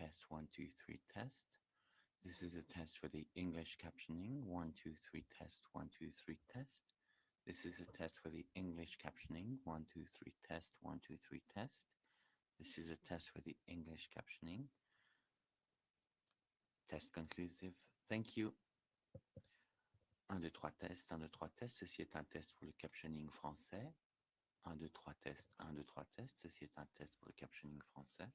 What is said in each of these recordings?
test, 1, 2, 3, test. This is a test for the English captioning, 1, 2, 3, test, 1, 2, 3, test. This is a test for the English captioning, 1, 2, 3, test, 1, 2, 3, test. This is a test for the English captioning. Test conclusive. Thank you. 1, 2, 3, test, 1, 2, 3, test. Ceci est un test pour le captioning français. 1, 2, 3, test, 1, 2, 3, test. Ceci est un test pour le captioning français.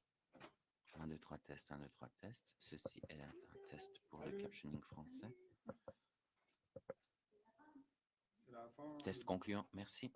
1, 2, 3, test, 1, 2, 3, test. Ceci est un test pour le captioning français. Test concluant, merci.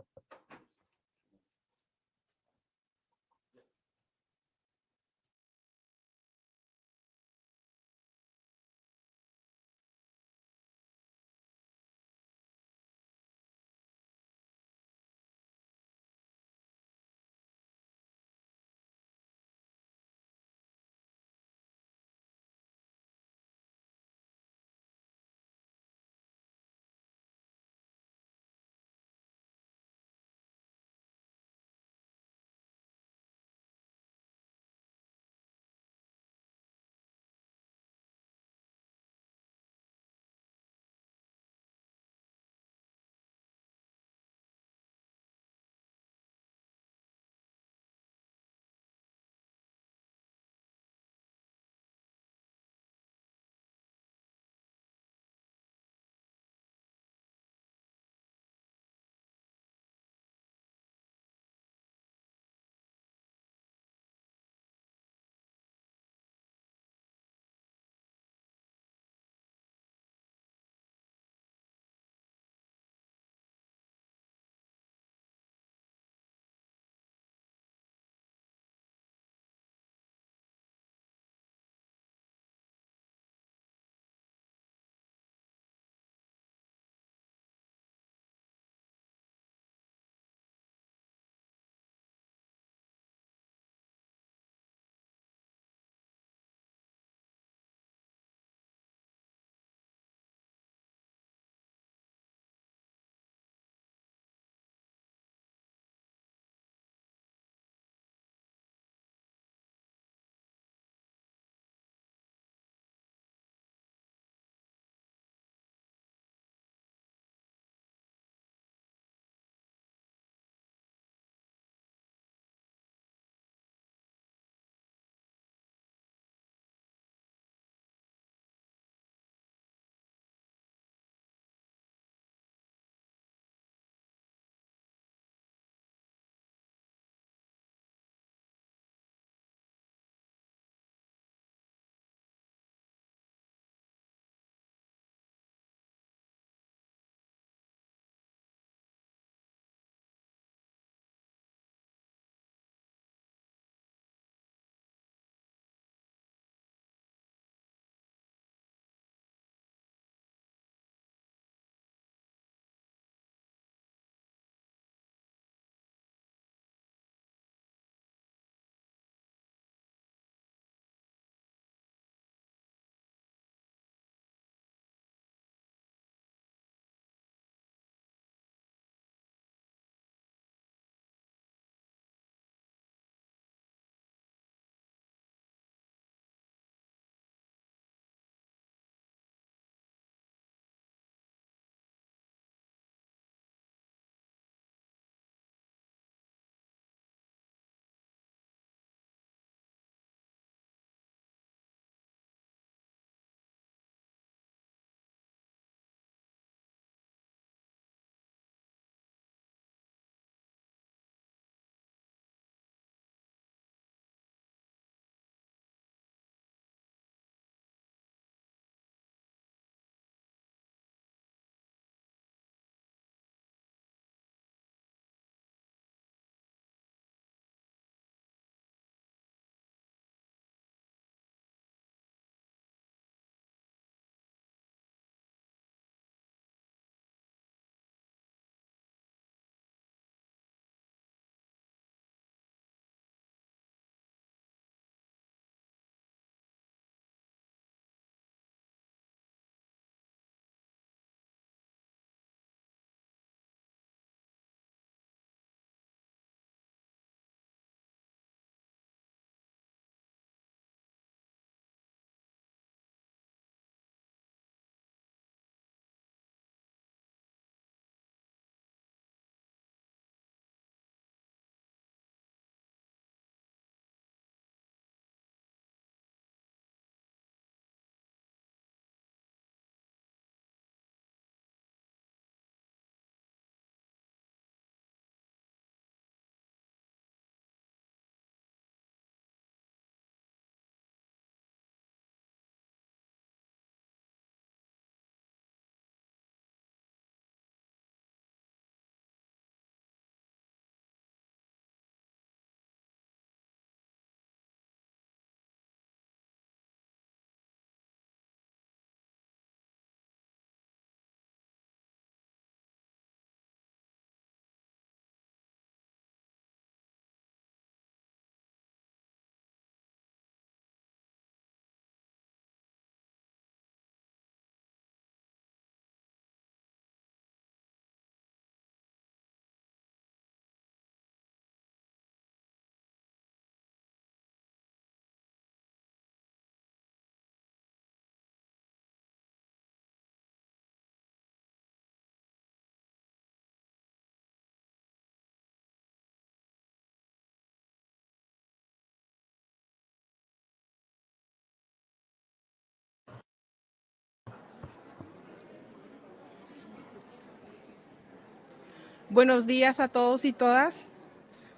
Buenos días a todos y todas.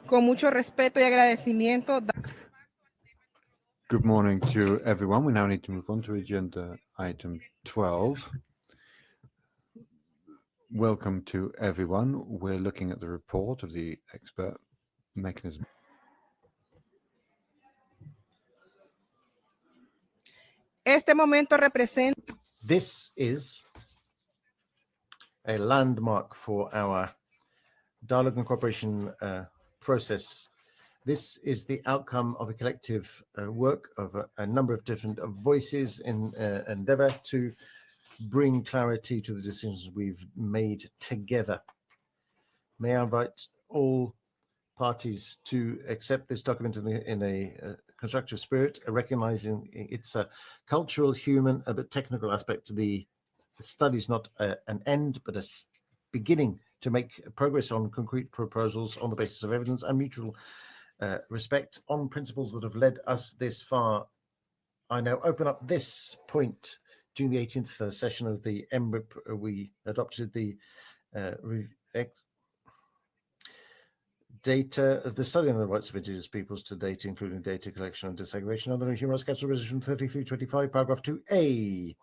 Con mucho respeto y agradecimiento. Good morning to everyone. We now need to move on to agenda item 12. Welcome to everyone. We're looking at the report of the expert mechanism. Este momento representa. This is a landmark for our dialogue and cooperation process. This is the outcome of a collective work of a number of different voices in endeavor to bring clarity to the decisions we've made together. May I invite all parties to accept this document in a constructive spirit, recognizing its a cultural, human, but technical aspect. The study is not an end, but a beginning to make progress on concrete proposals on the basis of evidence and mutual respect on principles that have led us this far. I now open up this point. During the 18th session of the EMRIP, we adopted the data of the study on the rights of indigenous peoples to date, including data collection and disaggregation under the Human Rights Council Resolution 3325, paragraph 2A.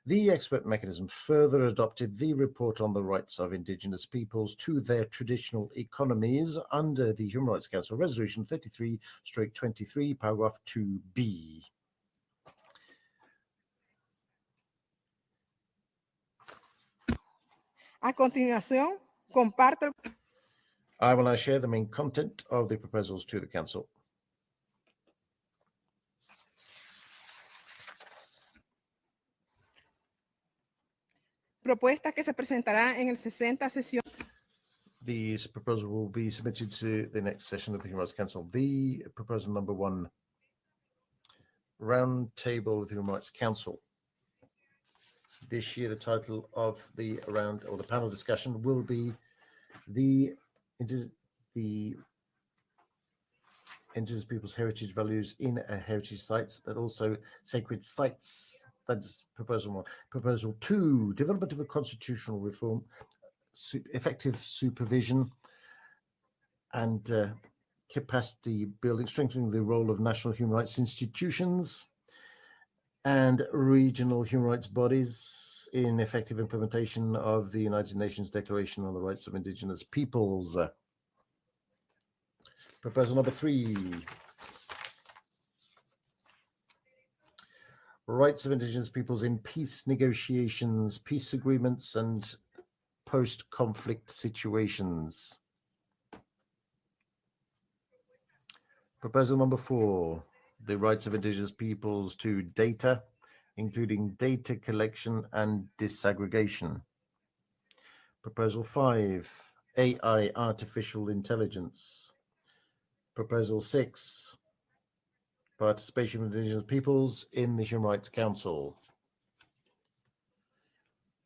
The expert mechanism further adopted the report on the rights of indigenous peoples to their traditional economies under the Human Rights Council Resolution 33/23, paragraph 2B. A continuación, comparto. I will now share the main content of the proposals to the Council. Propuesta que se presentará en el 60 sesión. These proposals will be submitted to the next session of the Human Rights Council. The proposal number 1, round table with the Human Rights Council. This year, the title of the round or the panel discussion will be the indigenous people's heritage values in heritage sites, but also sacred sites. That's proposal 1. Proposal 2, development of a constitutional reform, effective supervision and capacity building, strengthening the role of national human rights institutions and regional human rights bodies in effective implementation of the United Nations Declaration on the Rights of Indigenous Peoples. Proposal number 3. Rights of indigenous peoples in peace negotiations, peace agreements, and post-conflict situations. Proposal number 4. The rights of indigenous peoples to data, including data collection and disaggregation. Proposal 5. AI, artificial intelligence. Proposal 6. Participation of indigenous peoples in the Human Rights Council.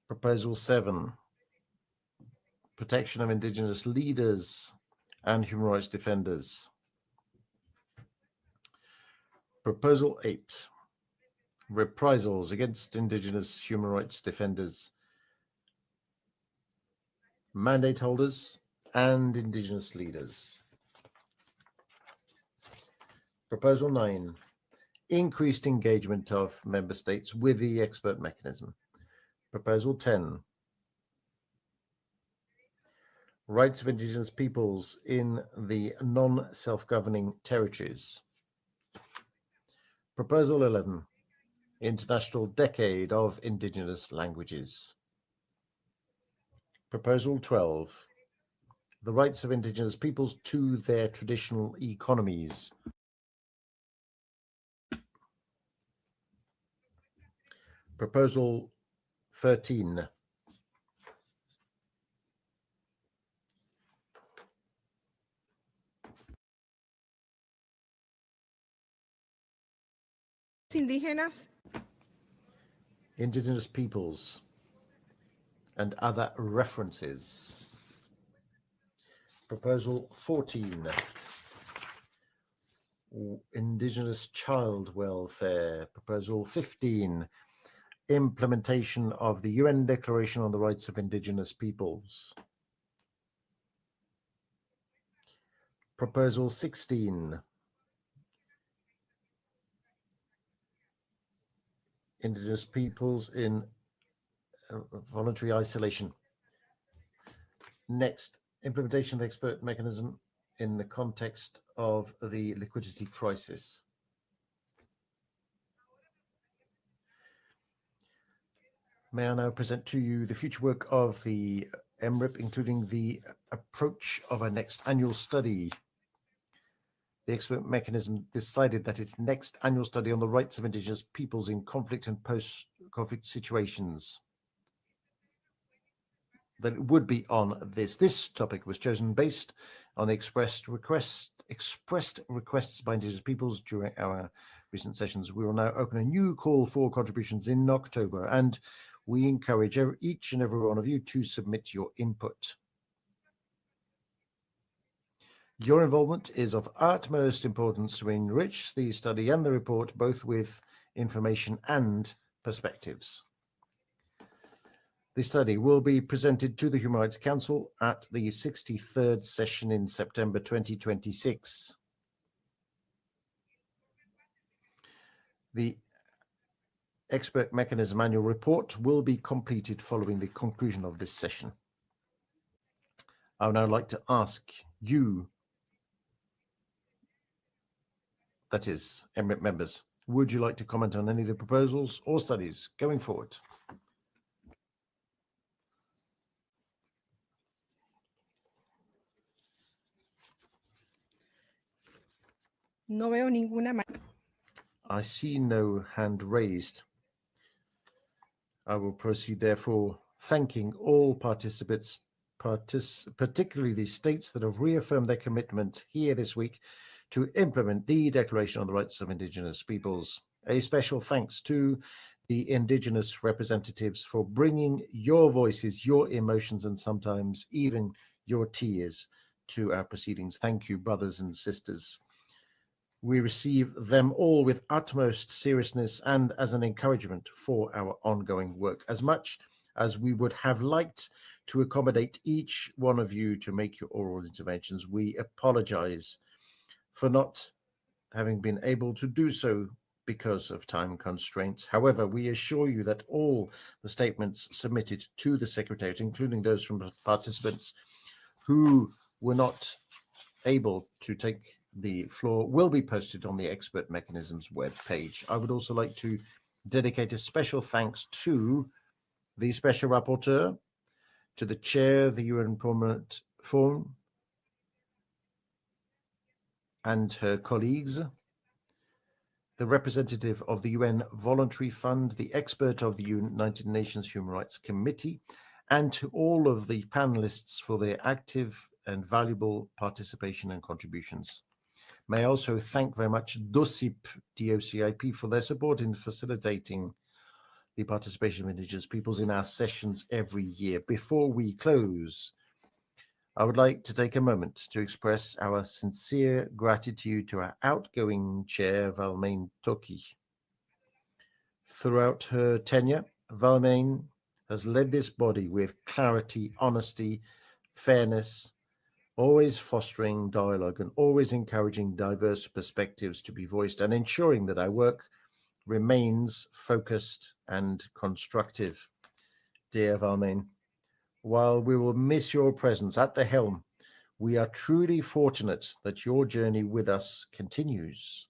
Proposal 7. Protection of indigenous leaders and human rights defenders. Proposal 8. Reprisals against indigenous human rights defenders, mandate holders, and indigenous leaders. Proposal 9. Increased engagement of member states with the expert mechanism. Proposal 10. Rights of indigenous peoples in the non-self-governing territories. Proposal 11. International Decade of Indigenous Languages. Proposal 12. The rights of indigenous peoples to their traditional economies. Proposal 13. Indígenas. Indigenous peoples and other references. Proposal 14. Indigenous child welfare. Proposal 15. Implementation of the UN Declaration on the Rights of Indigenous Peoples. Proposal 16. Indigenous peoples in voluntary isolation. Next, implementation of the expert mechanism in the context of the liquidity crisis. May I now present to you the future work of the EMRIP, including the approach of our next annual study. The expert mechanism decided that its next annual study on the rights of Indigenous peoples in conflict and post-conflict situations, that it would be on this. This topic was chosen based on the expressed requests by Indigenous peoples during our recent sessions. We will now open a new call for contributions in October, and we encourage each and every one of you to submit your input. Your involvement is of utmost importance to enrich the study and the report, both with information and perspectives. The study will be presented to the Human Rights Council at the 63rd session in September 2026. The expert mechanism annual report will be completed following the conclusion of this session. I would now like to ask you, that is, EMRIP members, would you like to comment on any of the proposals or studies going forward? No veo ninguna mano. I see no hand raised. I will proceed, therefore, thanking all participants, particularly the states that have reaffirmed their commitment here this week to implement the Declaration on the Rights of Indigenous Peoples. A special thanks to the Indigenous representatives for bringing your voices, your emotions, and sometimes even your tears to our proceedings. Thank you, brothers and sisters. We receive them all with utmost seriousness and as an encouragement for our ongoing work. As much as we would have liked to accommodate each one of you to make your oral interventions, we apologize for not having been able to do so because of time constraints. However, we assure you that all the statements submitted to the Secretariat, including those from participants who were not able to take the floor, will be posted on the Expert Mechanisms webpage. I would also like to dedicate a special thanks to the Special Rapporteur, to the Chair of the UN Permanent Forum and her colleagues, the representative of the UN Voluntary Fund, the expert of the United Nations Human Rights Committee, and to all of the panelists for their active and valuable participation and contributions. May I also thank very much DOCIP, DOCIP, for their support in facilitating the participation of Indigenous peoples in our sessions every year. Before we close, I would like to take a moment to express our sincere gratitude to our outgoing chair, Valmain Toki. Throughout her tenure, Valmain has led this body with clarity, honesty, fairness, always fostering dialogue and always encouraging diverse perspectives to be voiced and ensuring that our work remains focused and constructive. Dear Valmain, while we will miss your presence at the helm, we are truly fortunate that your journey with us continues.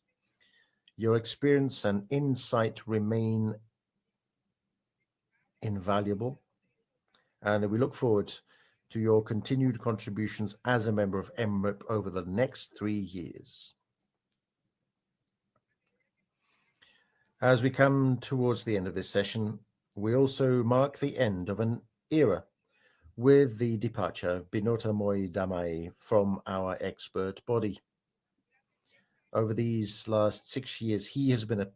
Your experience and insight remain invaluable, and we look forward to your continued contributions as a member of EMRIP over the next 3 years. As we come towards the end of this session, we also mark the end of an era with the departure of Binota Moi Damai from our expert body. Over these last 6 years, he has been a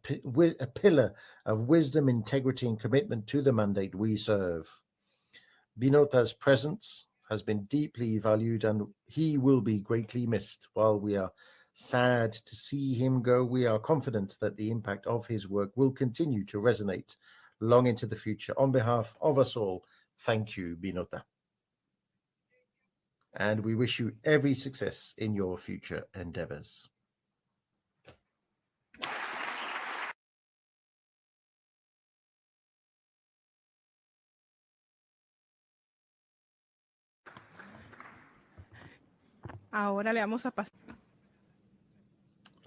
pillar of wisdom, integrity, and commitment to the mandate we serve. Binota's presence has been deeply valued and he will be greatly missed. While we are sad to see him go, we are confident that the impact of his work will continue to resonate long into the future. On behalf of us all, thank you, Binota. and we wish you every success in your future endeavors. Ahora le vamos a pasar.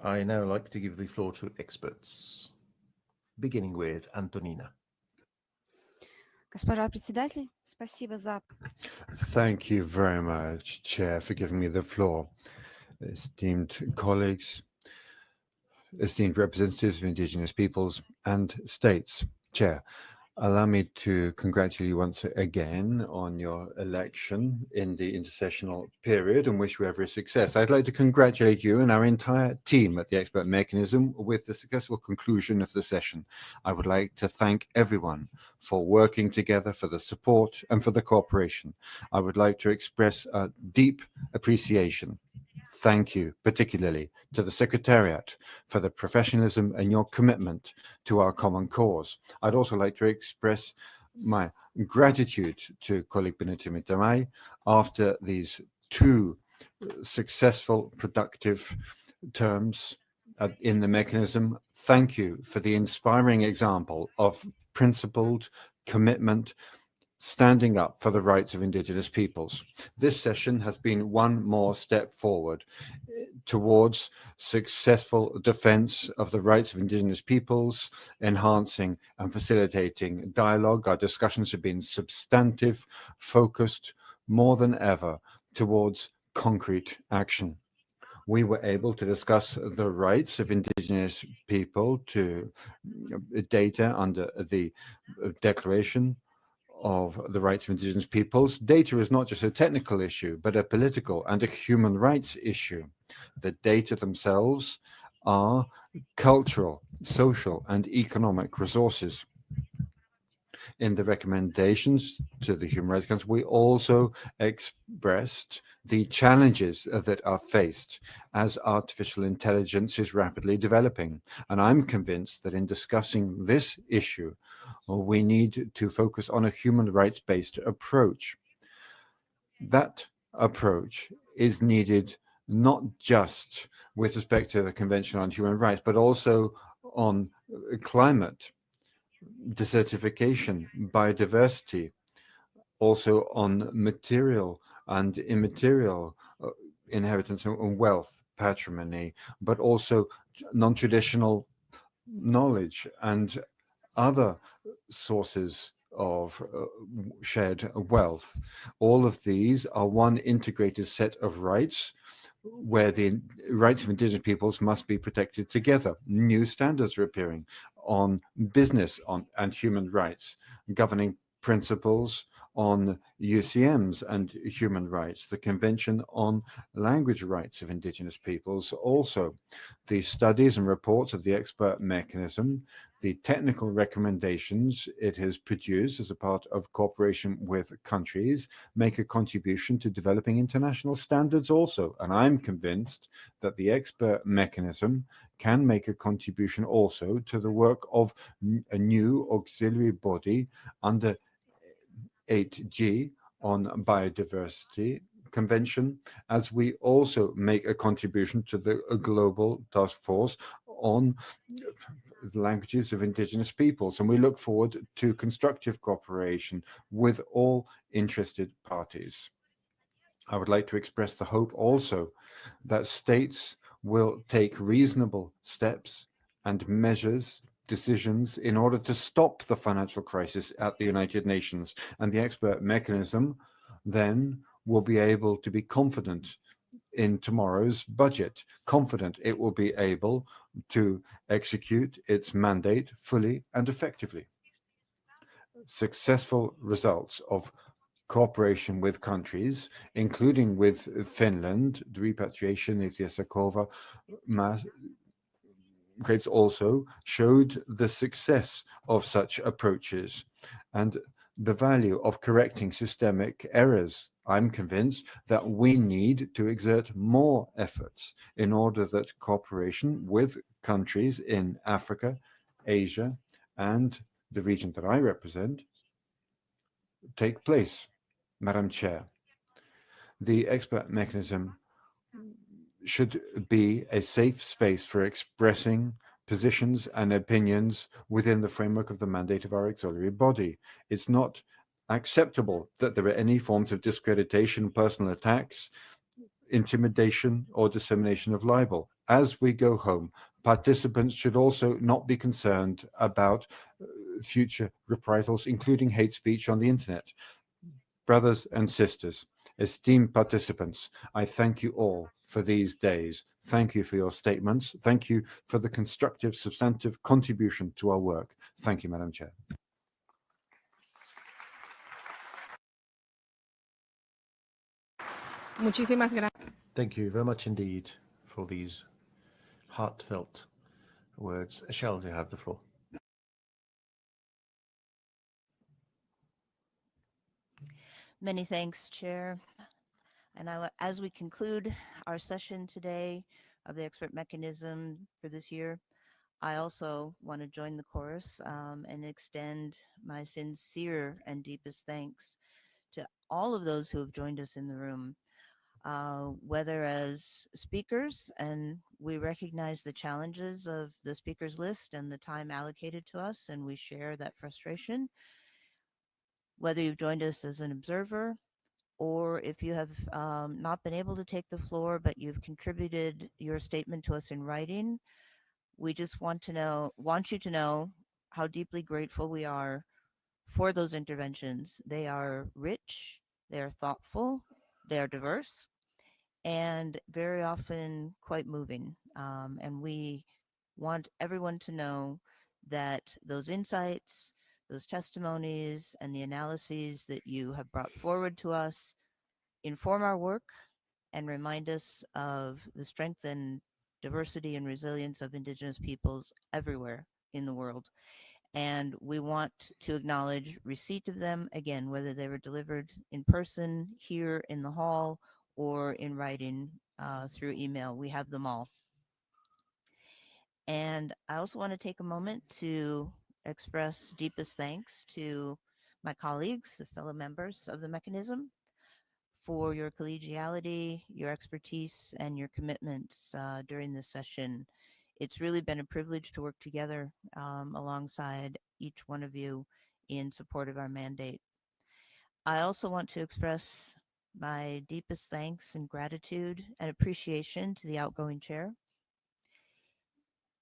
I now like to give the floor to experts, beginning with Antonina. Госпожа председатель, спасибо за... Thank you very much, Chair, for giving me the floor. Esteemed colleagues, esteemed representatives of indigenous peoples and states. Chair, allow me to congratulate you once again on your election in the intersessional period and wish you every success. I'd like to congratulate you and our entire team at the Expert Mechanism with the successful conclusion of the session. I would like to thank everyone for working together, for the support and for the cooperation. I would like to express a deep appreciation. Thank you, particularly to the Secretariat for the professionalism and your commitment to our common cause. I'd also like to express my gratitude to colleague Benito Mitamay after these two successful, productive terms in the mechanism. Thank you for the inspiring example of principled commitment standing up for the rights of indigenous peoples. This session has been one more step forward towards successful defense of the rights of indigenous peoples, enhancing and facilitating dialogue. Our discussions have been substantive, focused more than ever towards concrete action. We were able to discuss the rights of indigenous people to data under the Declaration of the Rights of Indigenous Peoples. Data is not just a technical issue, but a political and a human rights issue. The data themselves are cultural, social, and economic resources. In the recommendations to the Human Rights Council, we also expressed the challenges that are faced as artificial intelligence is rapidly developing. And I'm convinced that in discussing this issue, we need to focus on a human rights-based approach. That approach is needed not just with respect to the Convention on Human Rights, but also on climate, desertification, biodiversity, also on material and immaterial inheritance and wealth, patrimony, but also non-traditional knowledge and other sources of shared wealth. All of these are one integrated set of rights where the rights of indigenous peoples must be protected together. New standards are appearing on business and human rights, governing principles on UCMs and human rights, the Convention on Language Rights of Indigenous Peoples, also the studies and reports of the expert mechanism, the technical recommendations it has produced as a part of cooperation with countries, make a contribution to developing international standards also. And I'm convinced that the expert mechanism can make a contribution also to the work of a new auxiliary body under 8G on biodiversity convention, as we also make a contribution to the global task force on the languages of indigenous peoples. And we look forward to constructive cooperation with all interested parties. I would like to express the hope also that states will take reasonable steps and measures, decisions in order to stop the financial crisis at the United Nations. And the expert mechanism then will be able to be confident in tomorrow's budget, confident it will be able to execute its mandate fully and effectively. Successful results of cooperation with countries, including with Finland, the repatriation of the Sakova grades also showed the success of such approaches and the value of correcting systemic errors. I'm convinced that we need to exert more efforts in order that cooperation with countries in Africa, Asia, and the region that I represent take place. Madam Chair, The expert mechanism should be a safe space for expressing positions and opinions within the framework of the mandate of our auxiliary body. It's not acceptable that there are any forms of discreditation, personal attacks, intimidation, or dissemination of libel. As we go home, participants should also not be concerned about future reprisals, including hate speech on the internet. Brothers and sisters, esteemed participants, I thank you all for these days. Thank you for your statements. Thank you for the constructive, substantive contribution to our work. Thank you, Madam Chair. Muchísimas gracias. Thank you very much indeed for these heartfelt words. Shall you have the floor? Many thanks, Chair. And as we conclude our session today of the expert mechanism for this year, I also want to join the chorus and extend my sincere and deepest thanks to all of those who have joined us in the room, whether as speakers, and we recognize the challenges of the speakers list and the time allocated to us, and we share that frustration, whether you've joined us as an observer, or if you have not been able to take the floor, but you've contributed your statement to us in writing, we just want you to know how deeply grateful we are for those interventions. They are rich, they are thoughtful, they are diverse, and very often quite moving. And we want everyone to know that those insights, those testimonies, and the analyses that you have brought forward to us inform our work and remind us of the strength and diversity and resilience of Indigenous peoples everywhere in the world. And we want to acknowledge receipt of them, again, whether they were delivered in person here in the hall or in writing through email. We have them all. And I also want to take a moment to express deepest thanks to my colleagues, the fellow members of the mechanism, for your collegiality, your expertise, and your commitments during this session. It's really been a privilege to work together alongside each one of you in support of our mandate. I also want to express my deepest thanks and gratitude and appreciation to the outgoing chair,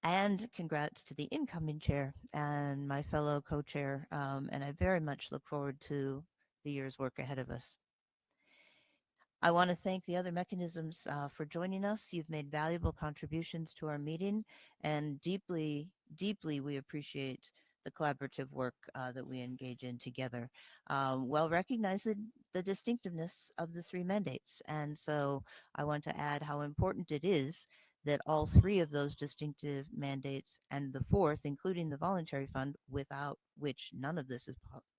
and congrats to the incoming chair and my fellow co-chair. And I very much look forward to the year's work ahead of us. I want to thank the other mechanisms for joining us. You've made valuable contributions to our meeting, and deeply, deeply we appreciate the collaborative work that we engage in together, while recognizing the distinctiveness of the three mandates. And so I want to add how important it is that all three of those distinctive mandates, and the fourth, including the voluntary fund, without which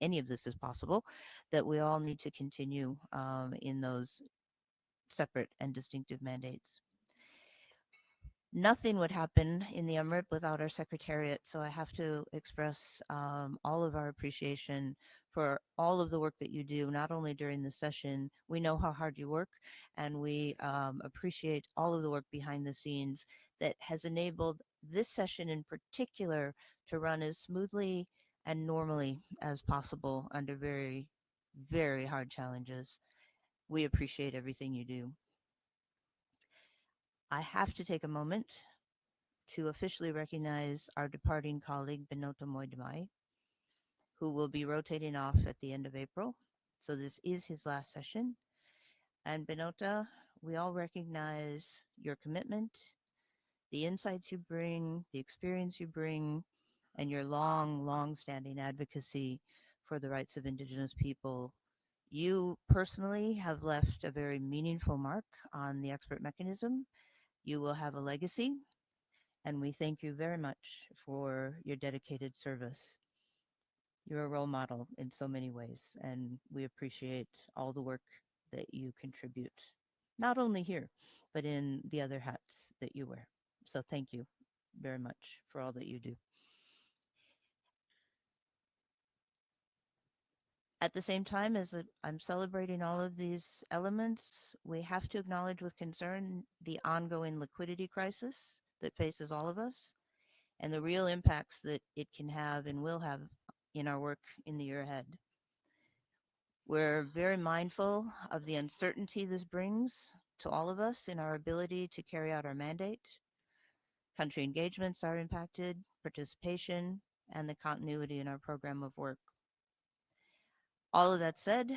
any of this is possible, that we all need to continue in those separate and distinctive mandates. Nothing would happen in the UNDRIP without our secretariat, so I have to express all of our appreciation for all of the work that you do, not only during the session. We know how hard you work, and we appreciate all of the work behind the scenes that has enabled this session in particular to run as smoothly and normally as possible under very, very hard challenges. We appreciate everything you do. I have to take a moment to officially recognize our departing colleague, Benota Moidamai, who will be rotating off at the end of April. So this is his last session. And Benota, we all recognize your commitment, the insights you bring, the experience you bring, and your long-standing advocacy for the rights of Indigenous people. You personally have left a very meaningful mark on the expert mechanism. You will have a legacy, and we thank you very much for your dedicated service. You're a role model in so many ways, and we appreciate all the work that you contribute, not only here, but in the other hats that you wear. So thank you very much for all that you do. At the same time, as I'm celebrating all of these elements, we have to acknowledge with concern the ongoing liquidity crisis that faces all of us and the real impacts that it can have and will have in our work in the year ahead. We're very mindful of the uncertainty this brings to all of us in our ability to carry out our mandate. Country engagements are impacted, participation, and the continuity in our program of work. All of that said,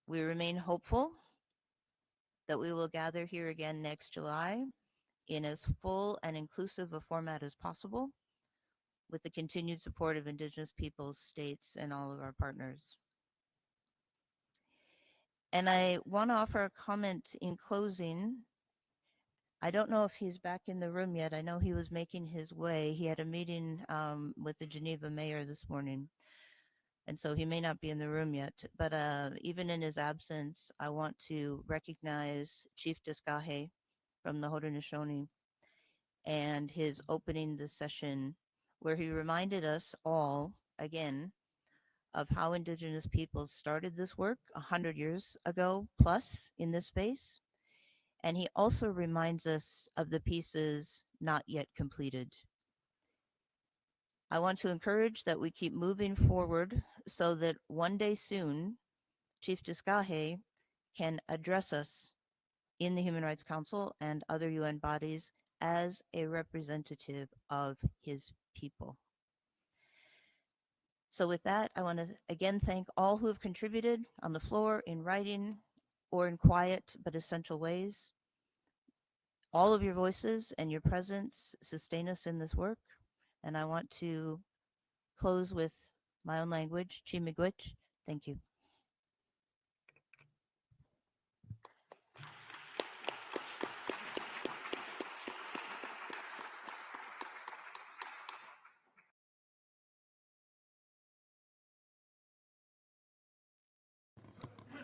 we remain hopeful that we will gather here again next July in as full and inclusive a format as possible with the continued support of Indigenous peoples, states, and all of our partners. And I want to offer a comment in closing. I don't know if he's back in the room yet. I know he was making his way. He had a meeting with the Geneva mayor this morning, and so he may not be in the room yet. But even in his absence, I want to recognize Chief Diskahe from the Haudenosaunee and his opening the session, where he reminded us all again of how Indigenous peoples started this work 100 years ago plus in this space. And he also reminds us of the pieces not yet completed. I want to encourage that we keep moving forward so that one day soon, Chief Diskahe can address us in the Human Rights Council and other UN bodies as a representative of his people. So with that, I want to again thank all who have contributed on the floor, in writing, or in quiet but essential ways. All of your voices and your presence sustain us in this work. And I want to close with my own language, Chi-miigwech. Thank you.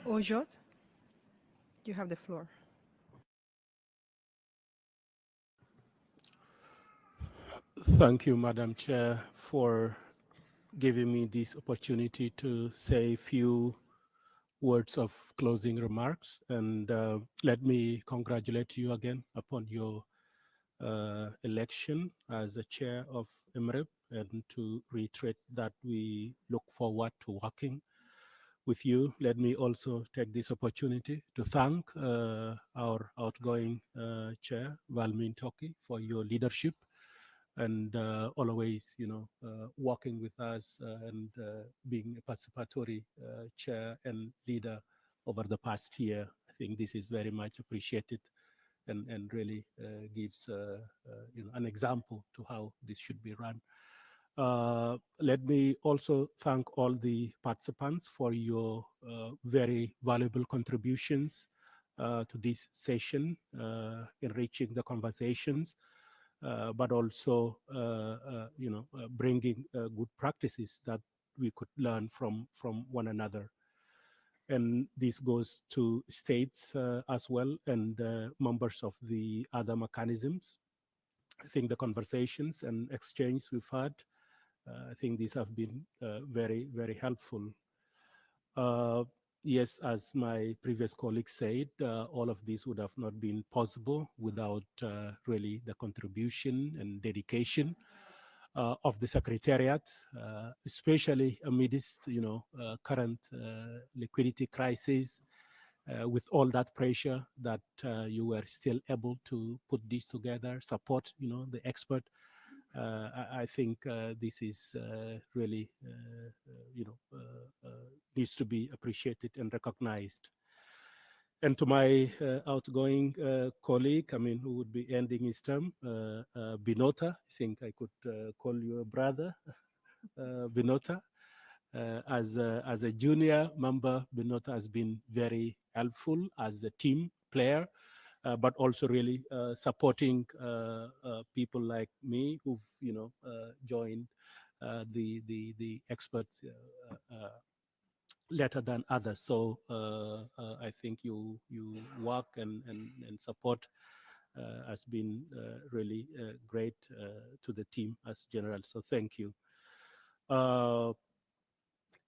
Ojot, you have the floor. Thank you, Madam Chair, for giving me this opportunity to say a few words of closing remarks. And let me congratulate you again upon your election as the chair of EMRIP, and to reiterate that we look forward to working with you. Let me also take this opportunity to thank our outgoing chair, Valmin Toki, for your leadership and always, working with us and being a participatory chair and leader over the past year. I think this is very much appreciated and really gives an example to how this should be run. Let me also thank all the participants for your very valuable contributions to this session, enriching the conversations, but also, bringing good practices that we could learn from one another. And this goes to states as well, and members of the other mechanisms. I think the conversations and exchange we've had, I think these have been very, very helpful. Yes, as my previous colleague said, all of this would have not been possible without really the contribution and dedication of the Secretariat, especially amidst, current liquidity crisis, with all that pressure that you were still able to put this together, support, the expert. I think this is really, needs to be appreciated and recognized. And to my outgoing colleague, who would be ending his term, Binota, I think I could call you a brother, Binota. As a junior member, Binota has been very helpful as a team player, but also really supporting people like me who've joined the experts later than others. So I think you work and support has been really great to the team as general. So thank you.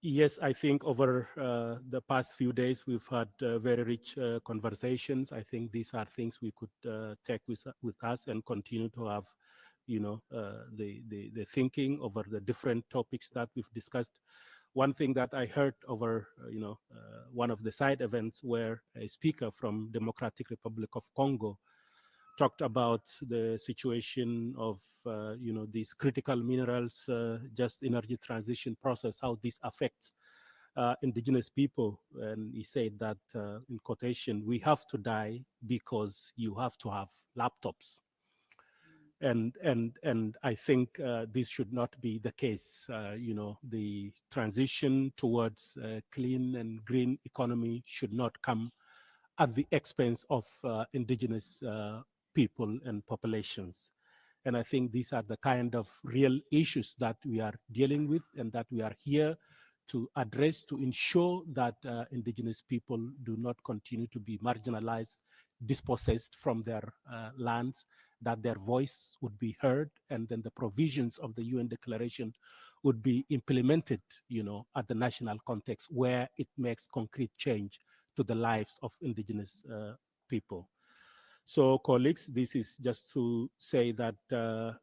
Yes, I think over the past few days, we've had very rich conversations. I think these are things we could take with us and continue to have, the thinking over the different topics that we've discussed. One thing that I heard over, one of the side events where a speaker from Democratic Republic of Congo talked about the situation of these critical minerals, just energy transition process, how this affects indigenous people. And he said that, in quotation, we have to die because you have to have laptops. And I think this should not be the case. The transition towards a clean and green economy should not come at the expense of indigenous people and populations. And I think these are the kind of real issues that we are dealing with and that we are here to address, to ensure that indigenous people do not continue to be marginalized, dispossessed from their lands, that their voice would be heard, and then the provisions of the UN Declaration would be implemented, at the national context where it makes concrete change to the lives of indigenous people. So, colleagues, this is just to say that, to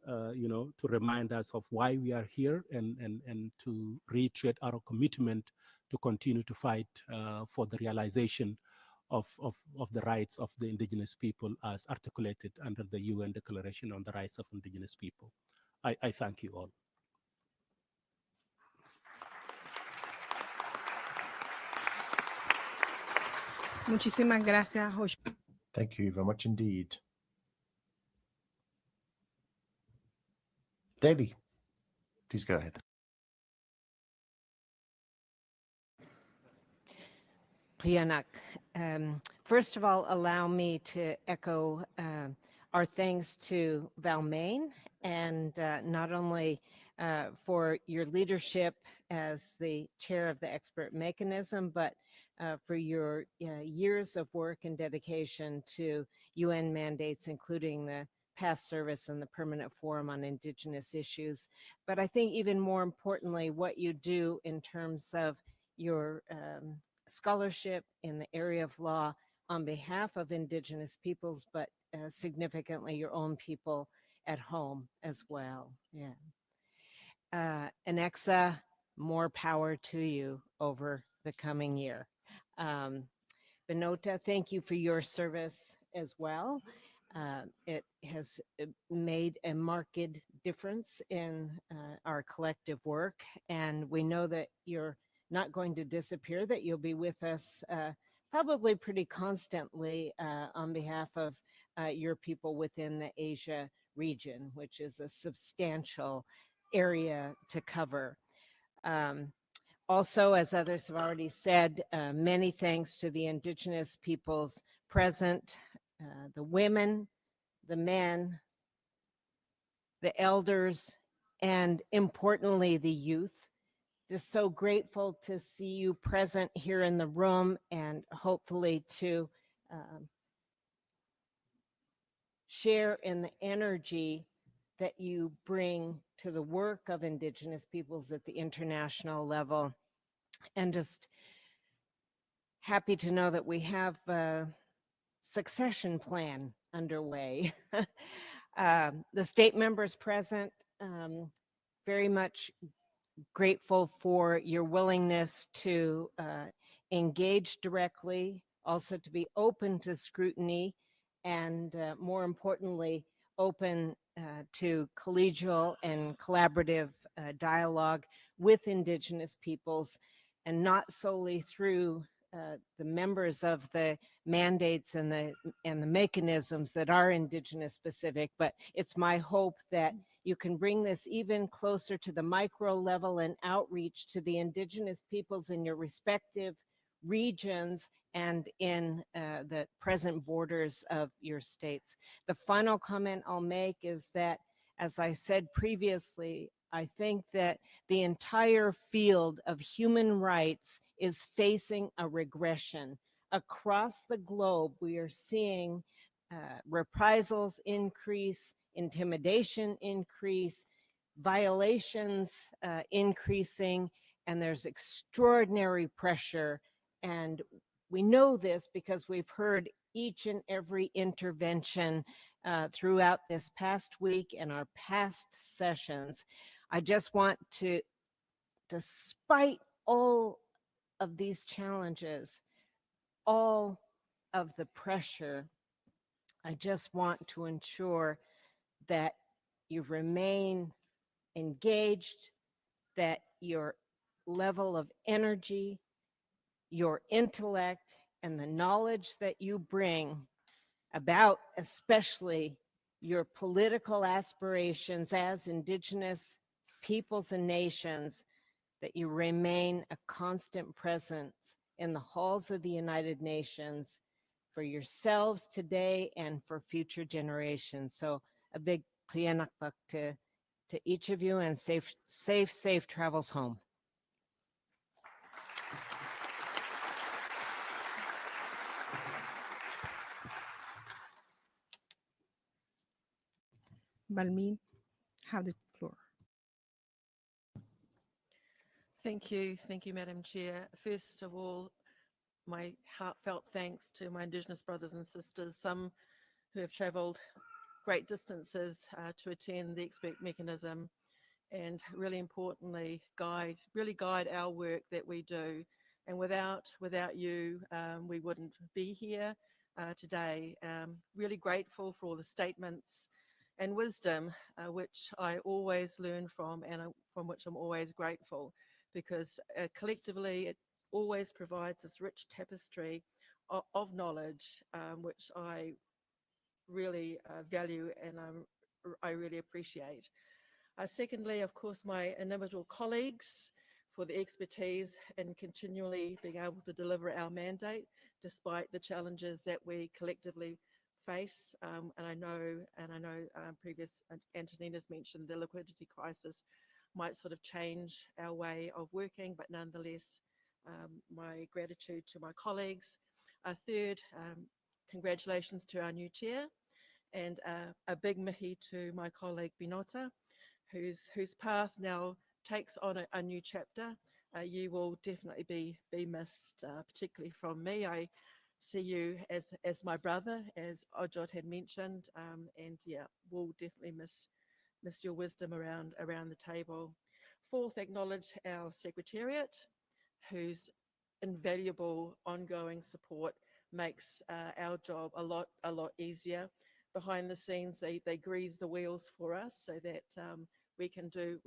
remind us of why we are here and to reiterate our commitment to continue to fight for the realization of the rights of the indigenous people as articulated under the UN Declaration on the Rights of Indigenous People. I thank you all. Muchísimas gracias, Josh. Thank you very much indeed. Debbie, please go ahead. Qianak. First of all, allow me to echo our thanks to Valmain, and not only for your leadership as the chair of the expert mechanism, but for your years of work and dedication to UN mandates, including the past service and the Permanent Forum on Indigenous Issues. But I think even more importantly, what you do in terms of your scholarship in the area of law on behalf of Indigenous peoples, but significantly your own people at home as well. Yeah. Anexa, more power to you over the coming year. Benota, thank you for your service as well. It has made a marked difference in our collective work, and we know that you're not going to disappear, that you'll be with us probably pretty constantly on behalf of your people within the Asia region, which is a substantial area to cover. Also, as others have already said, many thanks to the Indigenous peoples present, the women, the men, the elders, and importantly, the youth. Just so grateful to see you present here in the room, and hopefully to share in the energy that you bring to the work of Indigenous peoples at the international level. And just happy to know that we have a succession plan underway. The state members present, very much grateful for your willingness to engage directly, also to be open to scrutiny, and more importantly, open to collegial and collaborative dialogue with Indigenous peoples, and not solely through the members of the mandates and the mechanisms that are Indigenous specific, but it's my hope that you can bring this even closer to the micro level and outreach to the Indigenous peoples in your respective regions and in the present borders of your states. The final comment I'll make is that, as I said previously, I think that the entire field of human rights is facing a regression. Across the globe, we are seeing reprisals increase, intimidation increase, violations increasing, and there's extraordinary pressure. And we know this because we've heard each and every intervention throughout this past week and our past sessions. I just want to, despite all of these challenges, all of the pressure, I just want to ensure that you remain engaged, that your level of energy, your intellect, and the knowledge that you bring about especially your political aspirations as Indigenous peoples and nations, that you remain a constant presence in the halls of the United Nations for yourselves today and for future generations. So a big plianakpak to each of you, and safe travels home. Balmin, have the floor. Thank you, Madam Chair. First of all, my heartfelt thanks to my Indigenous brothers and sisters, some who have travelled great distances to attend the expert mechanism, and really importantly, really guide our work that we do. And without you, we wouldn't be here today. Really grateful for all the statements and wisdom which I always learn from, and from which I'm always grateful, because collectively it always provides this rich tapestry of knowledge, which I really value and I really appreciate. Secondly, of course, my inimitable colleagues for the expertise in continually being able to deliver our mandate despite the challenges that we collectively face. And I know previous Antonina's mentioned the liquidity crisis might sort of change our way of working, but nonetheless, my gratitude to my colleagues. Third, congratulations to our new chair, and a big mihi to my colleague Binota, whose path now takes on a new chapter. You will definitely be missed, particularly from me. I see you as my brother, as Ojot had mentioned, and yeah, we'll definitely miss your wisdom around the table. Fourth, acknowledge our secretariat, whose invaluable ongoing support makes our job a lot easier. Behind the scenes, they grease the wheels for us so that we can do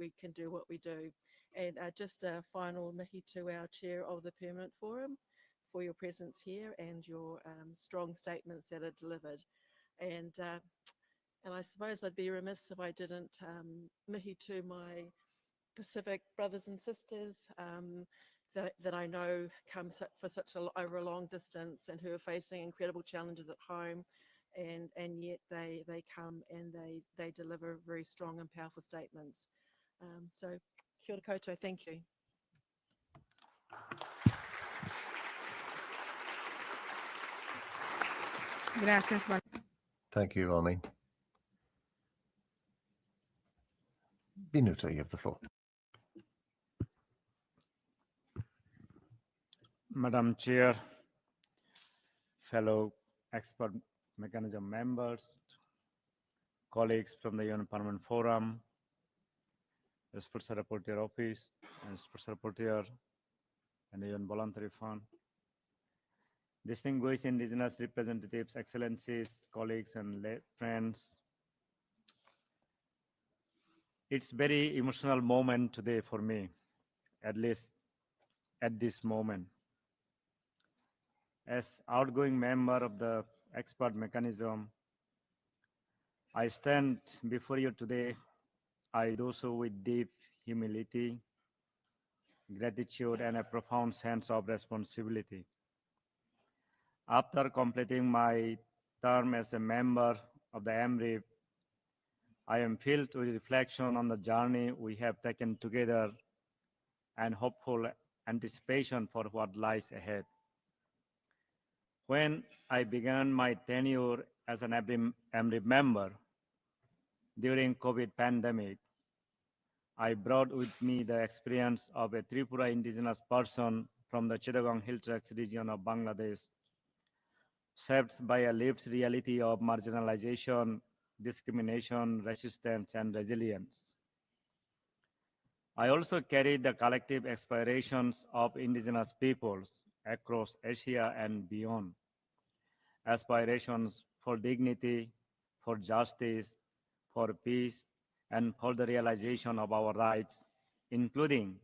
what we do. And just a final mihi to our chair of the Permanent Forum for your presence here and your strong statements that are delivered. And I suppose I'd be remiss if I didn't mihi to my Pacific brothers and sisters that I know come for over a long distance and who are facing incredible challenges at home, and yet they come and they deliver very strong and powerful statements. So kia ora koutou, thank you. Gracias, Balmin. Thank you, Armin. Binota, you have the floor. Madam Chair, fellow expert mechanism members, colleagues from the UN Permanent Forum, the Special Rapporteur Office, and Special Rapporteur and the UN Voluntary Fund, distinguished Indigenous representatives, excellencies, colleagues, and friends. It's very emotional moment today for me, at least at this moment. As outgoing member of the expert mechanism, I stand before you today. I do so with deep humility, gratitude, and a profound sense of responsibility. After completing my term as a member of the EMRIP, I am filled with reflection on the journey we have taken together and hopeful anticipation for what lies ahead. When I began my tenure as an EMRIP member during COVID pandemic, I brought with me the experience of a Tripura indigenous person from the Chittagong Hill Tracts region of Bangladesh, shaped by a lived reality of marginalization, discrimination, resistance, and resilience. I also carry the collective aspirations of indigenous peoples across Asia and beyond. Aspirations for dignity, for justice, for peace, and for the realization of our rights, including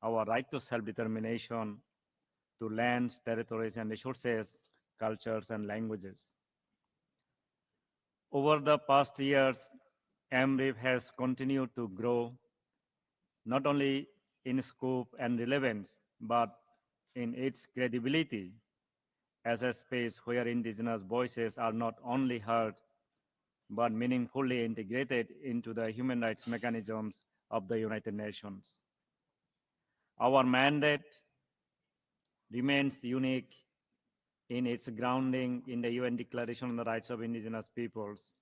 our right to self-determination, to lands, territories, and resources, cultures, and languages. Over the past years, EMRIP has continued to grow, not only in scope and relevance, but in its credibility as a space where indigenous voices are not only heard, but meaningfully integrated into the human rights mechanisms of the United Nations. Our mandate remains unique in its grounding in the UN Declaration on the Rights of Indigenous Peoples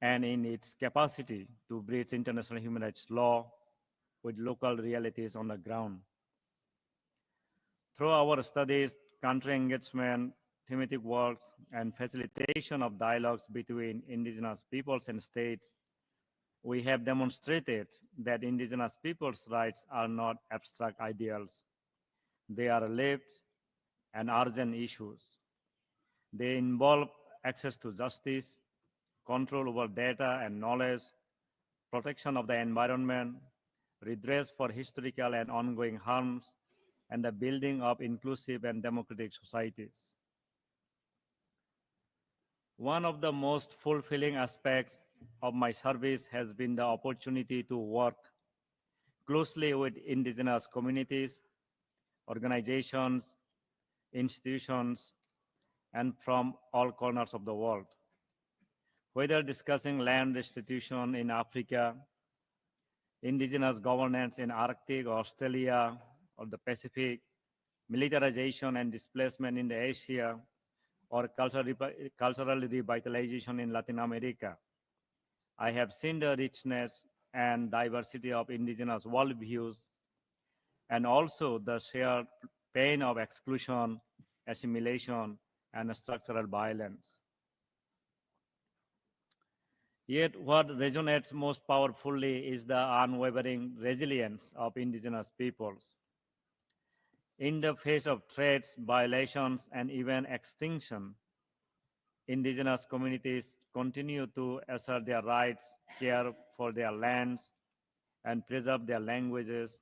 and in its capacity to bridge international human rights law with local realities on the ground. Through our studies, country engagement, thematic work, and facilitation of dialogues between indigenous peoples and states, we have demonstrated that indigenous peoples' rights are not abstract ideals. They are lived and urgent issues. They involve access to justice, control over data and knowledge, protection of the environment, redress for historical and ongoing harms, and the building of inclusive and democratic societies. One of the most fulfilling aspects of my service has been the opportunity to work closely with indigenous communities, organizations, institutions, and from all corners of the world. Whether discussing land restitution in Africa, indigenous governance in Arctic, Australia, or the Pacific, militarization and displacement in Asia, or cultural revitalization in Latin America, I have seen the richness and diversity of indigenous worldviews and also the shared pain of exclusion, assimilation, and structural violence. Yet what resonates most powerfully is the unwavering resilience of indigenous peoples. In the face of threats, violations, and even extinction, indigenous communities continue to assert their rights, care for their lands, and preserve their languages,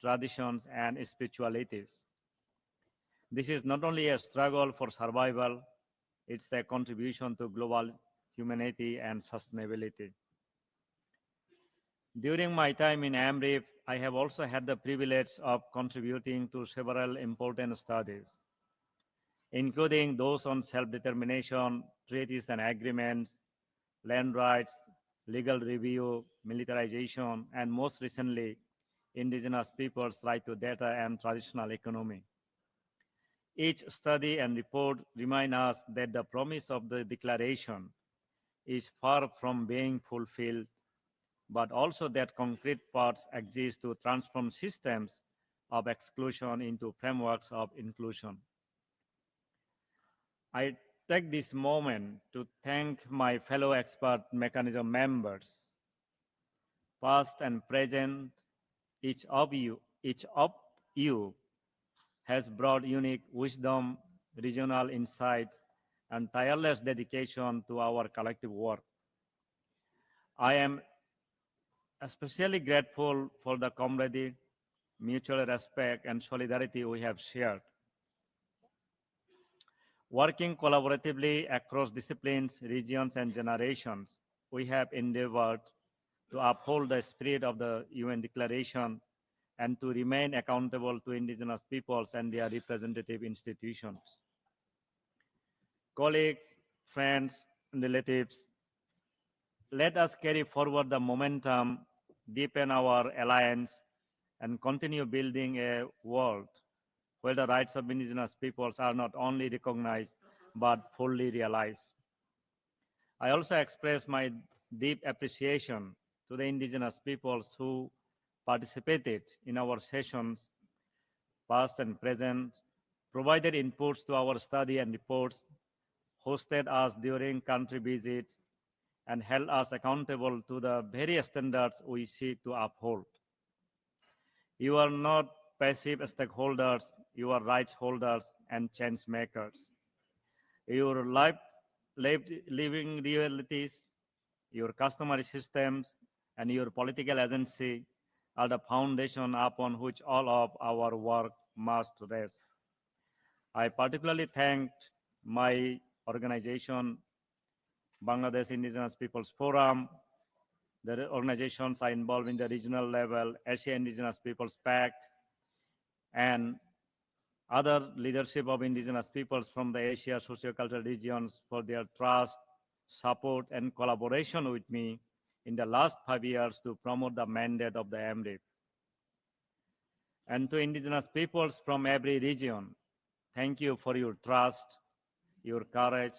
traditions, and spiritualities. This is not only a struggle for survival, it's a contribution to global humanity and sustainability. During my time in EMRIP, I have also had the privilege of contributing to several important studies, including those on self-determination, treaties and agreements, land rights, legal review, militarization, and most recently, indigenous peoples' right to data and traditional economy. Each study and report remind us that the promise of the declaration is far from being fulfilled, but also that concrete paths exist to transform systems of exclusion into frameworks of inclusion. I take this moment to thank my fellow expert mechanism members, past and present. Each of you has brought unique wisdom, regional insights, and tireless dedication to our collective work. I am especially grateful for the camaraderie, mutual respect, and solidarity we have shared. Working collaboratively across disciplines, regions, and generations, we have endeavored to uphold the spirit of the UN Declaration and to remain accountable to indigenous peoples and their representative institutions. Colleagues, friends, and relatives, let us carry forward the momentum, deepen our alliance, and continue building a world where the rights of indigenous peoples are not only recognized, but fully realized. I also express my deep appreciation to the indigenous peoples who participated in our sessions, past and present, provided inputs to our study and reports, hosted us during country visits, and held us accountable to the very standards we seek to uphold. You are not passive stakeholders, you are rights holders and change makers. Your living realities, your customary systems, and your political agency are the foundation upon which all of our work must rest. I particularly thanked my organization, Bangladesh Indigenous Peoples Forum, the organizations are involved in the regional level, Asia Indigenous Peoples Pact, and other leadership of indigenous peoples from the Asia sociocultural regions for their trust, support, and collaboration with me in the last 5 years to promote the mandate of the EMRIP. And to indigenous peoples from every region, thank you for your trust, your courage,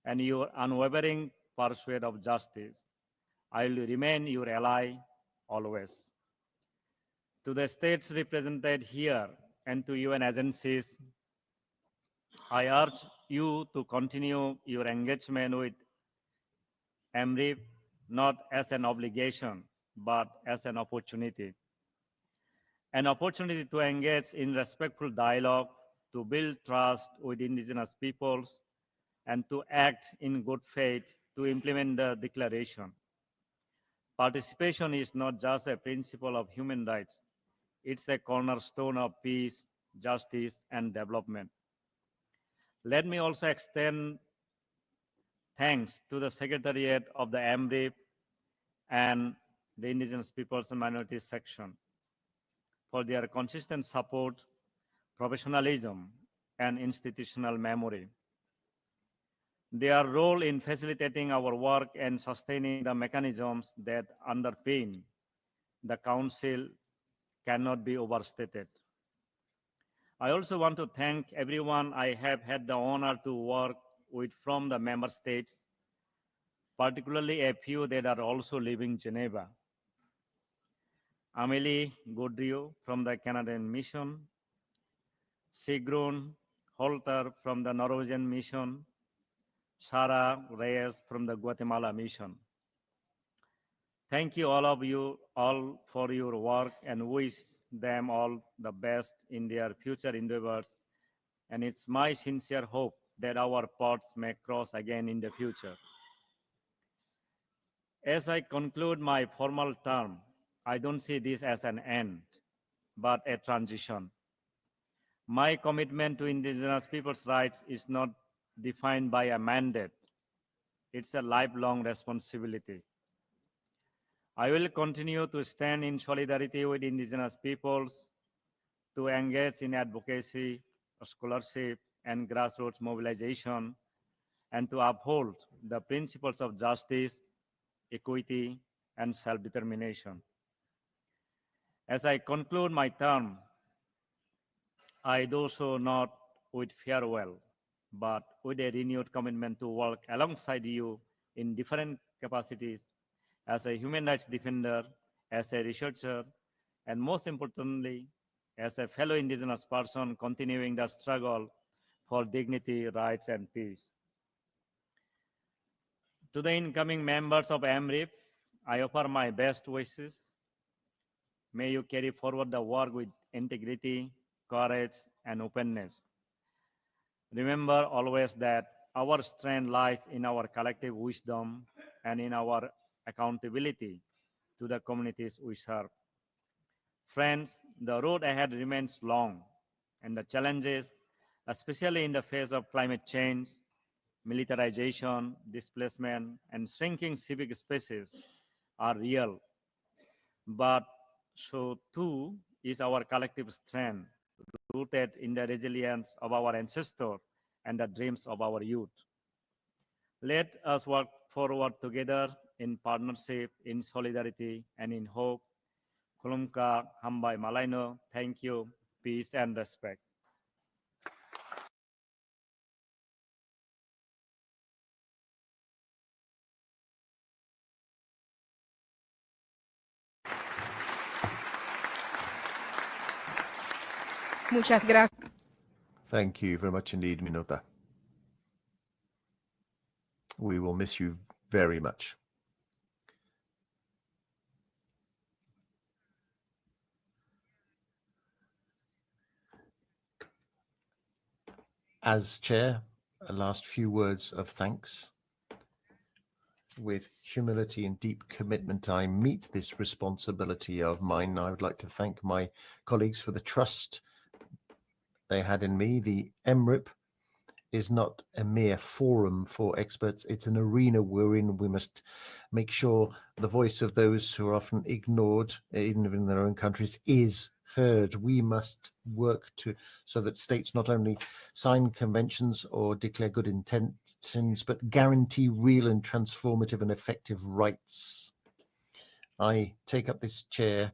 and your unwavering pursuit of justice. I will remain your ally always. To the states represented here and to UN agencies, I urge you to continue your engagement with EMRIP not as an obligation, but as an opportunity. An opportunity to engage in respectful dialogue, to build trust with indigenous peoples, and to act in good faith to implement the declaration. Participation is not just a principle of human rights, it's a cornerstone of peace, justice, and development. Let me also extend thanks to the Secretariat of the EMRIP and the Indigenous Peoples and Minorities section for their consistent support, professionalism, and institutional memory. Their role in facilitating our work and sustaining the mechanisms that underpin the Council cannot be overstated. I also want to thank everyone I have had the honor to work with from the member states, particularly a few that are also living Geneva. Amélie Gaudriot from the Canadian Mission, Sigrun Holter from the Norwegian Mission, Sarah Reyes from the Guatemala Mission. Thank you all for your work and wish them all the best in their future endeavors. And it's my sincere hope that our paths may cross again in the future. As I conclude my formal term, I don't see this as an end, but a transition. My commitment to indigenous people's rights is not defined by a mandate. It's a lifelong responsibility. I will continue to stand in solidarity with indigenous peoples, to engage in advocacy, scholarship, and grassroots mobilization, and to uphold the principles of justice, equity, and self-determination. As I conclude my term, I do so not with farewell, but with a renewed commitment to work alongside you in different capacities as a human rights defender, as a researcher, and most importantly, as a fellow indigenous person continuing the struggle for dignity, rights, and peace. To the incoming members of EMRIP, I offer my best wishes. May you carry forward the work with integrity, courage, and openness. Remember always that our strength lies in our collective wisdom and in our accountability to the communities we serve. Friends, the road ahead remains long, and the challenges, especially in the face of climate change, militarization, displacement, and shrinking civic spaces, are real. But so too is our collective strength, rooted in the resilience of our ancestors and the dreams of our youth. Let us work forward together in partnership, in solidarity, and in hope. Kulumka Hambai Malaino, thank you, peace and respect. Muchas gracias. Thank you very much indeed, Minota. We will miss you very much. As chair, a last few words of thanks. With humility and deep commitment, I meet this responsibility of mine. I would like to thank my colleagues for the trust they had in me. The EMRIP is not a mere forum for experts. It's an arena wherein we must make sure the voice of those who are often ignored, even in their own countries, is heard. We must work so that states not only sign conventions or declare good intentions, but guarantee real and transformative and effective rights. I take up this chair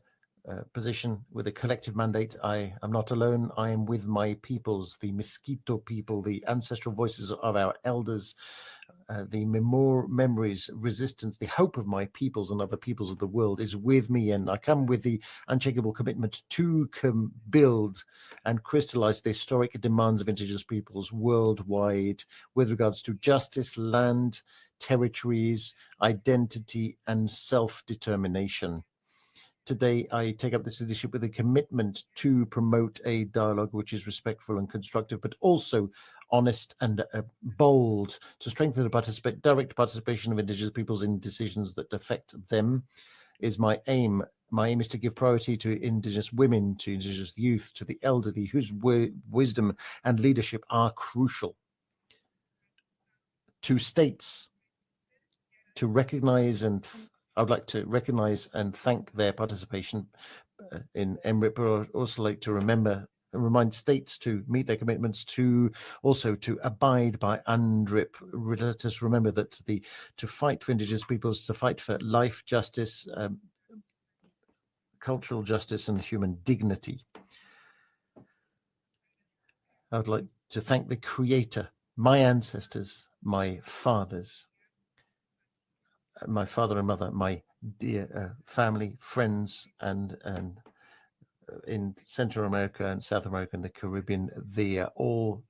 position with a collective mandate. I am not alone. I am with my peoples, the Mosquito people, the ancestral voices of our elders, the memories, resistance, the hope of my peoples and other peoples of the world is with me. And I come with the unshakable commitment to build and crystallize the historic demands of indigenous peoples worldwide with regards to justice, land, territories, identity, and self-determination. Today, I take up this leadership with a commitment to promote a dialogue which is respectful and constructive, but also honest and bold, to strengthen the direct participation of indigenous peoples in decisions that affect them is my aim. My aim is to give priority to indigenous women, to indigenous youth, to the elderly, whose wisdom and leadership are crucial. To states, to recognize and I would like to recognize and thank their participation in EMRIP, but I'd also like to remind states to meet their commitments, to also to abide by UNDRIP. Let us remember that to fight for indigenous peoples, to fight for life, justice, cultural justice, and human dignity. I would like to thank the Creator, my ancestors, my fathers, my father and mother, my dear family, friends, and in Central America and South America and the Caribbean, they all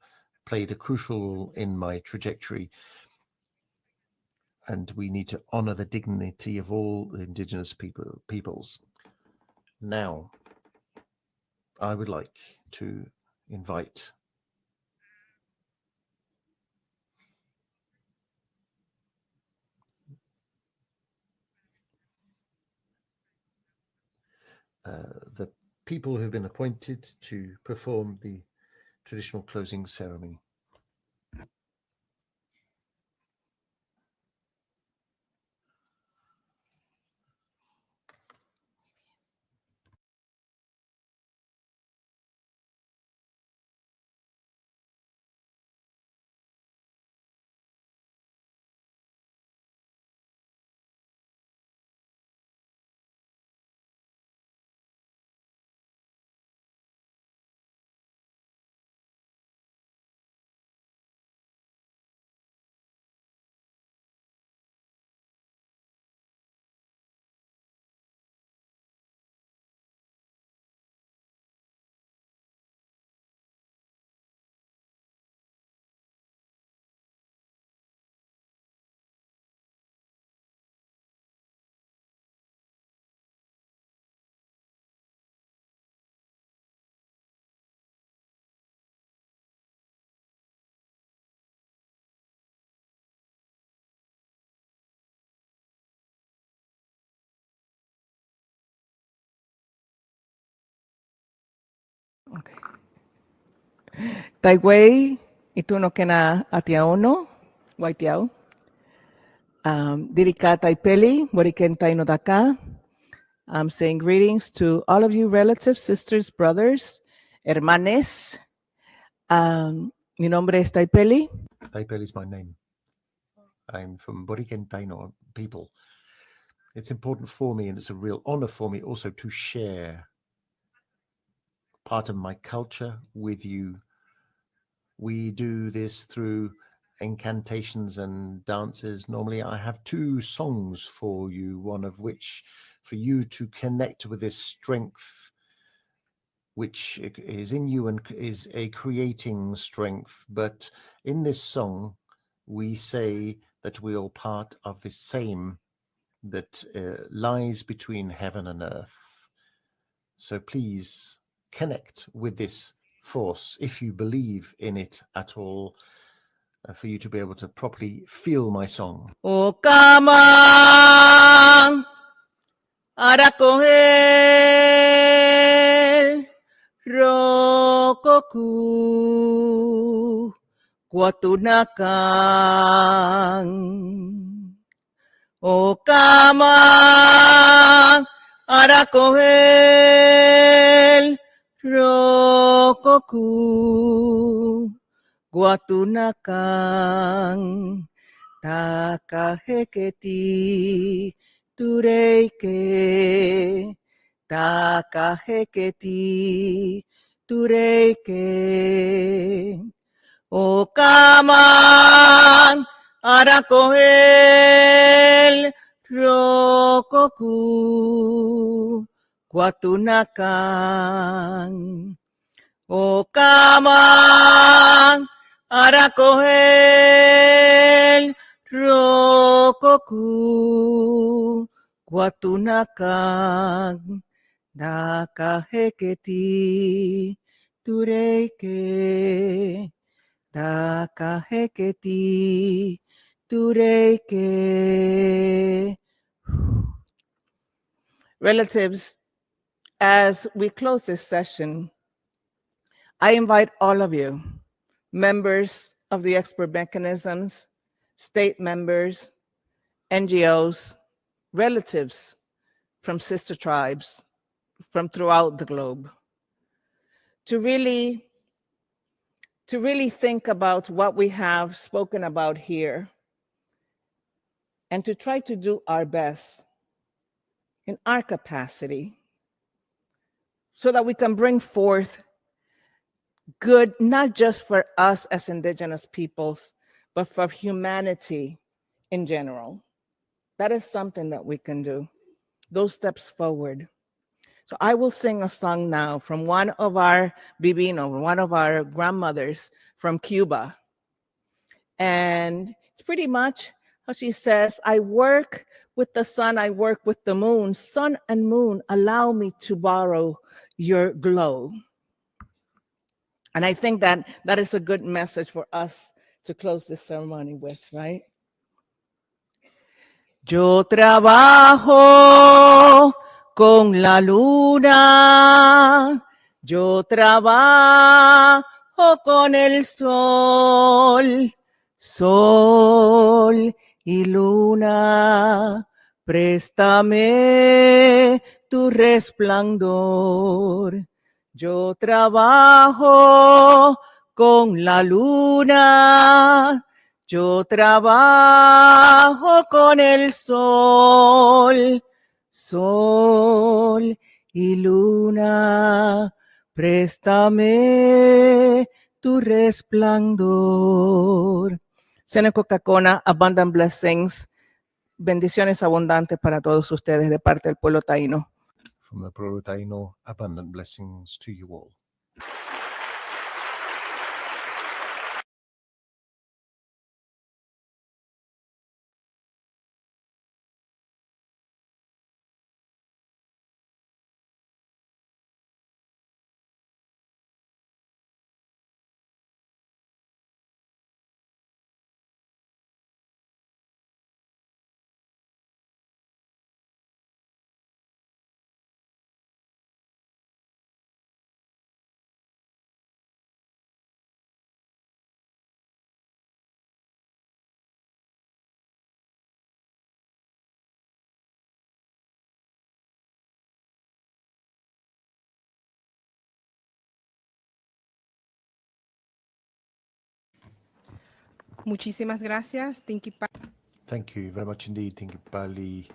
played a crucial role in my trajectory. And we need to honor the dignity of all the indigenous peoples. Now, I would like to invite the people who have been appointed to perform the traditional closing ceremony. Okay. Taiwei, ituno kena atiaono, waitiao. Dirika taipeli, wariken taino daka. I'm saying greetings to all of you relatives, sisters, brothers, hermanes. Mi nombre es Taipeli. Taipei is my name. I'm from Boriken Taino people. It's important for me and it's a real honor for me also to share part of my culture with you. We do this through incantations and dances. Normally I have two songs for you, one of which for you to connect with this strength which is in you and is a creating strength. But in this song, we say that we are part of the same that lies between heaven and earth. So please connect with this force if you believe in it at all, for you to be able to properly feel my song. O kamang arakohel rokoku kwatunakang. O kamang arakohel rokoku kwatunakang. Takaheketi tureike, takaheketi tureike. O kamang arakohel rokoku kwatunakang. O kamang arakohel rokoku kwatunakang. Dakaheketi tureike, dakaheketi tureike. Relatives, as we close this session, I invite all of you, members of the expert mechanisms, state members, NGOs, relatives from sister tribes from throughout the globe, to really think about what we have spoken about here and to try to do our best in our capacity so that we can bring forth good, not just for us as Indigenous peoples, but for humanity in general. That is something that we can do, those steps forward. So I will sing a song now from one of our Bibino, one of our grandmothers from Cuba. And it's pretty much how she says, I work with the sun, I work with the moon. Sun and moon, allow me to borrow your glow. And I think that that is a good message for us to close this ceremony with, right? Yo trabajo con la luna, yo trabajo con el sol, sol y luna, préstame tu resplandor. Yo trabajo con la luna, yo trabajo con el sol, sol y luna, préstame tu resplandor. Seneca Cacona, abundant blessings, bendiciones abundantes para todos ustedes de parte del pueblo taíno. From the Pueblo Taino, abundant blessings to you all. Muchísimas gracias. Thank you very much indeed, Tinkipali.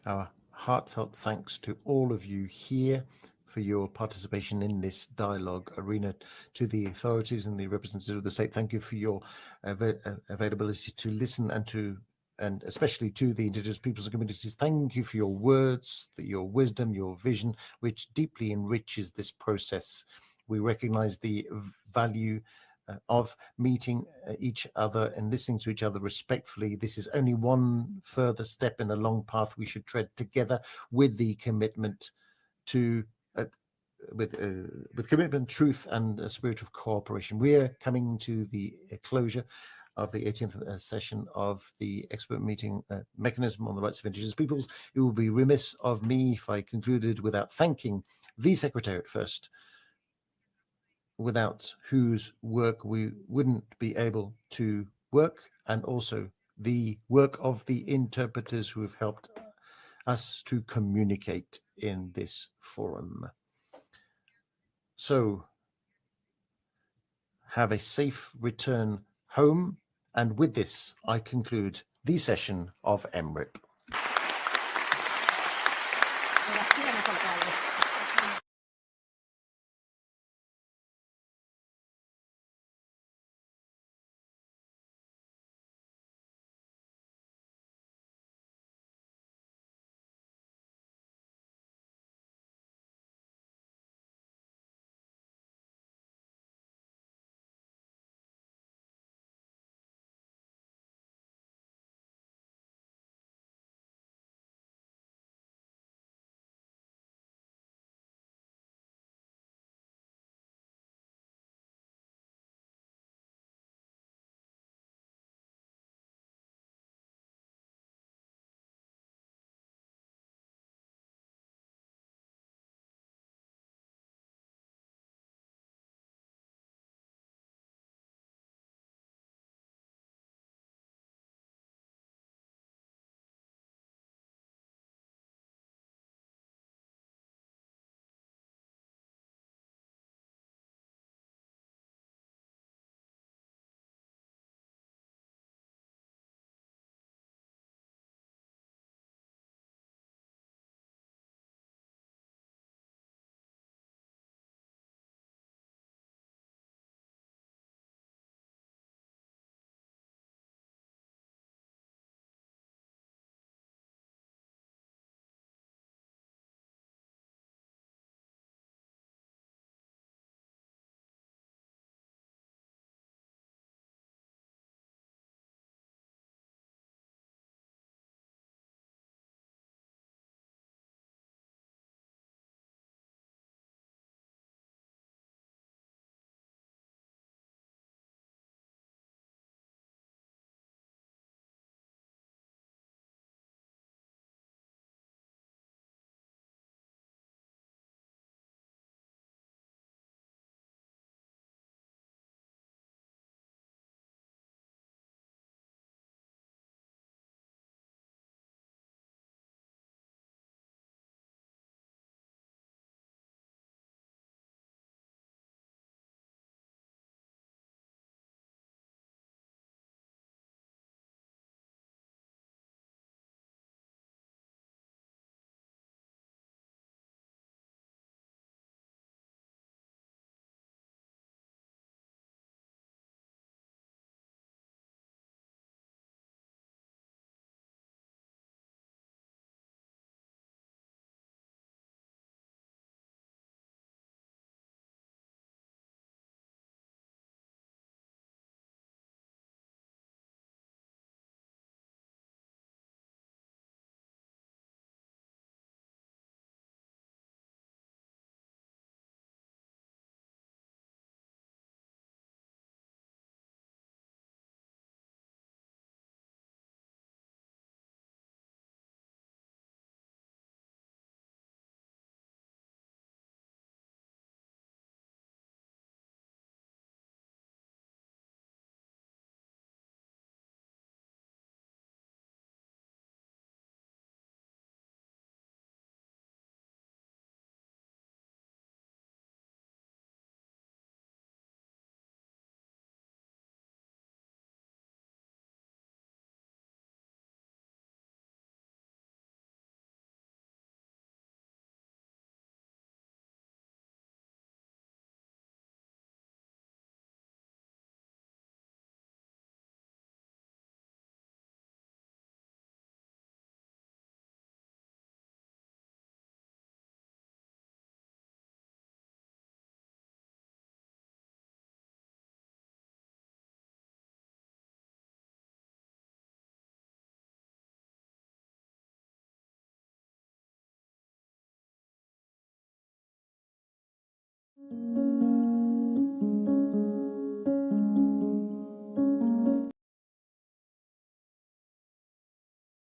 Our heartfelt thanks to all of you here for your participation in this dialogue arena, to the authorities and the representatives of the state. Thank you for your availability to listen and to and especially to the Indigenous peoples and communities, thank you for your words, your wisdom, your vision, which deeply enriches this process. We recognize the value of meeting each other and listening to each other respectfully. This is only one further step in a long path we should tread together with the commitment to with commitment, truth, and a spirit of cooperation. We are coming to the closure of the 18th session of the expert meeting mechanism on the rights of indigenous peoples. It would be remiss of me if I concluded without thanking the Secretariat first, without whose work we wouldn't be able to work, and also the work of the interpreters who have helped us to communicate in this forum. So have a safe return home. And with this, I conclude the session of EMRIP.